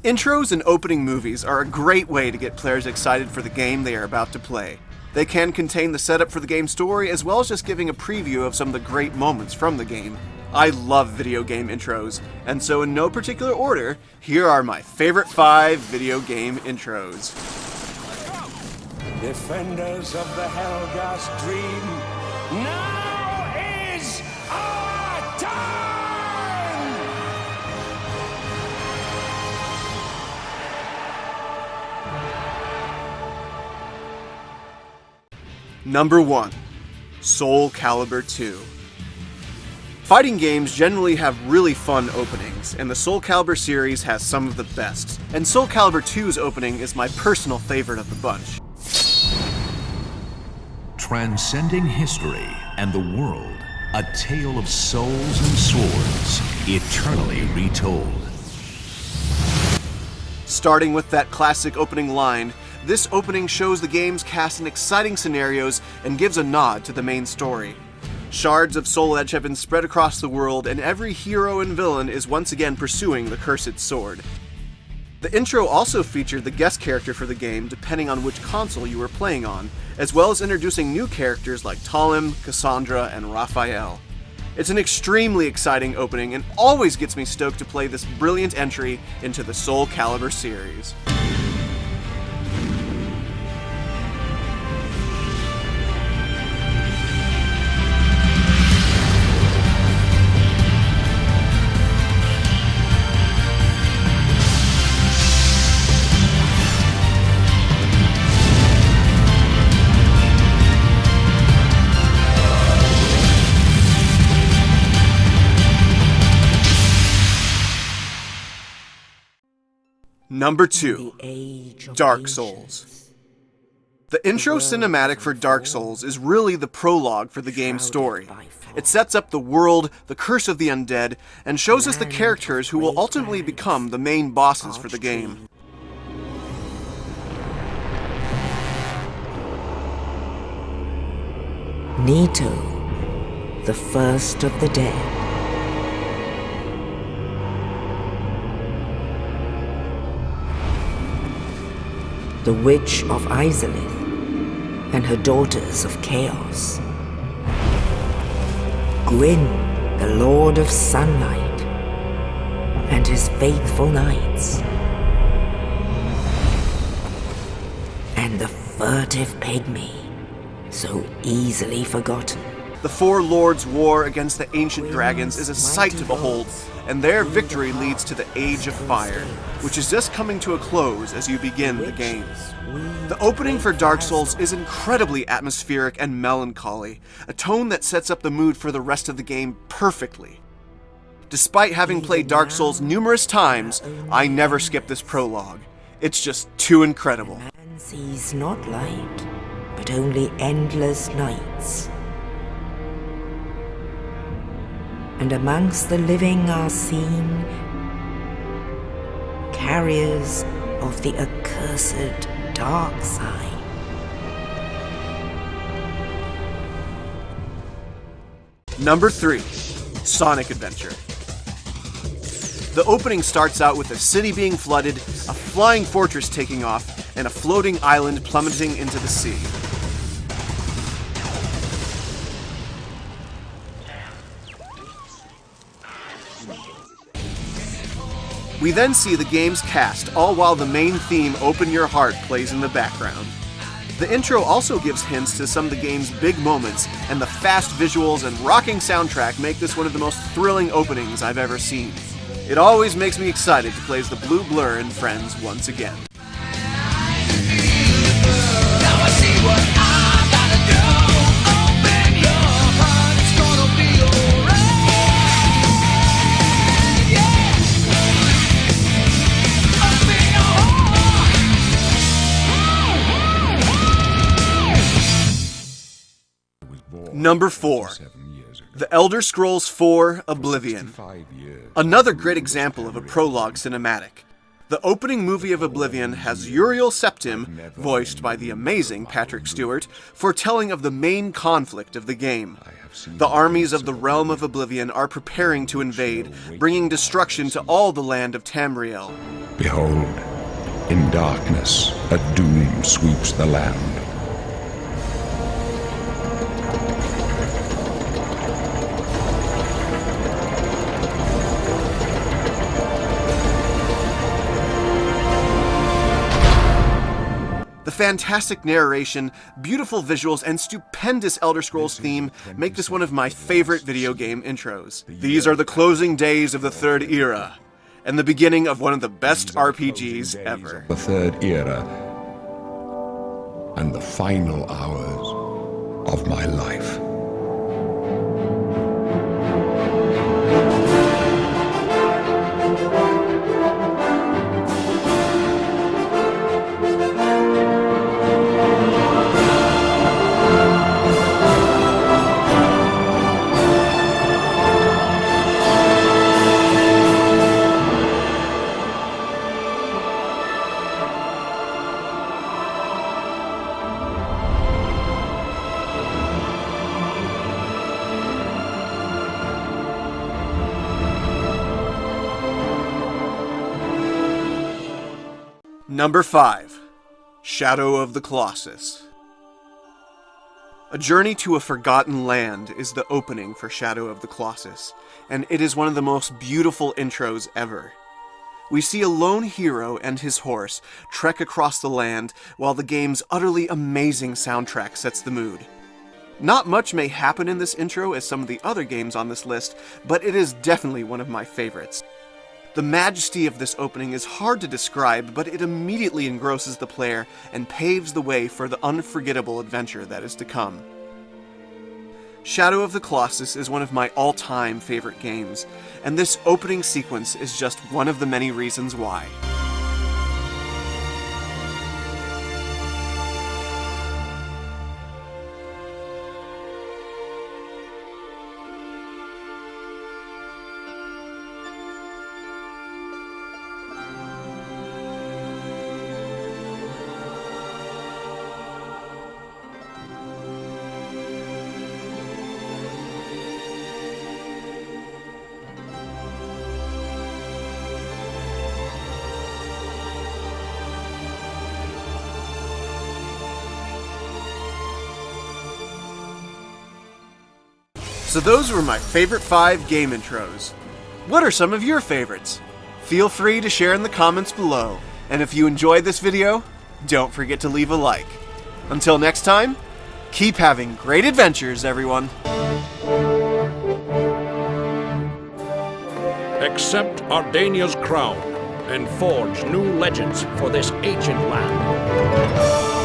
Intros and opening movies are a great way to get players excited for the game they are about to play. They can contain the setup for the game's story, as well as just giving a preview of some of the great moments from the game. I love video game intros, and so in no particular order, here are my favorite 5 video game intros. Defenders of the Helghast dream, now is our time! Number 1. Soulcalibur II. Fighting games generally have really fun openings, and the Soulcalibur series has some of the best, and Soulcalibur II's opening is my personal favorite of the bunch. Transcending history and the world, a tale of souls and swords, eternally retold. Starting with that classic opening line, this opening shows the game's cast in exciting scenarios and gives a nod to the main story. Shards of Soul Edge have been spread across the world, and every hero and villain is once again pursuing the cursed sword. The intro also featured the guest character for the game depending on which console you were playing on, as well as introducing new characters like Talim, Cassandra, and Raphael. It's an extremely exciting opening and always gets me stoked to play this brilliant entry into the Soulcalibur series. Number 2. Dark Souls. The intro cinematic for Dark Souls is really the prologue for the game's story. It sets up the world, the curse of the undead, and shows us the characters who will ultimately become the main bosses for the game. Nito, the first of the dead. The Witch of Izalith and her daughters of Chaos. Gwyn, the Lord of Sunlight and his faithful knights. And the furtive pygmy, so easily forgotten. The Four Lords' war against the ancient dragons is a sight to behold, and their victory leads to the Age of Fire, which is just coming to a close as you begin the game. The opening for Dark Souls is incredibly atmospheric and melancholy, a tone that sets up the mood for the rest of the game perfectly. Despite having played Dark Souls numerous times, I never skip this prologue. It's just too incredible. Man sees not light, but only endless nights. And amongst the living are seen carriers of the accursed dark side. Number 3. Sonic Adventure. The opening starts out with a city being flooded, a flying fortress taking off, and a floating island plummeting into the sea. We then see the game's cast, all while the main theme, Open Your Heart, plays in the background. The intro also gives hints to some of the game's big moments, and the fast visuals and rocking soundtrack make this one of the most thrilling openings I've ever seen. It always makes me excited to play as the Blue Blur and friends once again. Number 4. The Elder Scrolls IV: Oblivion. Another great example of a prologue cinematic. The opening movie of Oblivion has Uriel Septim, voiced by the amazing Patrick Stewart, foretelling of the main conflict of the game. The armies of the Realm of Oblivion are preparing to invade, bringing destruction to all the land of Tamriel. Behold, in darkness a doom sweeps the land. The fantastic narration, beautiful visuals, and stupendous Elder Scrolls theme make this one of my favorite video game intros. These are the closing days of the Third Era, and the beginning of one of the best RPGs ever. The Third Era, and the final hours of my life. Number 5. Shadow of the Colossus. A journey to a forgotten land is the opening for Shadow of the Colossus, and it is one of the most beautiful intros ever. We see a lone hero and his horse trek across the land while the game's utterly amazing soundtrack sets the mood. Not much may happen in this intro as some of the other games on this list, but it is definitely one of my favorites. The majesty of this opening is hard to describe, but it immediately engrosses the player and paves the way for the unforgettable adventure that is to come. Shadow of the Colossus is one of my all-time favorite games, and this opening sequence is just one of the many reasons why. So those were my favorite 5 game intros. What are some of your favorites? Feel free to share in the comments below, and if you enjoyed this video, don't forget to leave a like. Until next time, keep having great adventures, everyone! Accept Ardania's crown and forge new legends for this ancient land.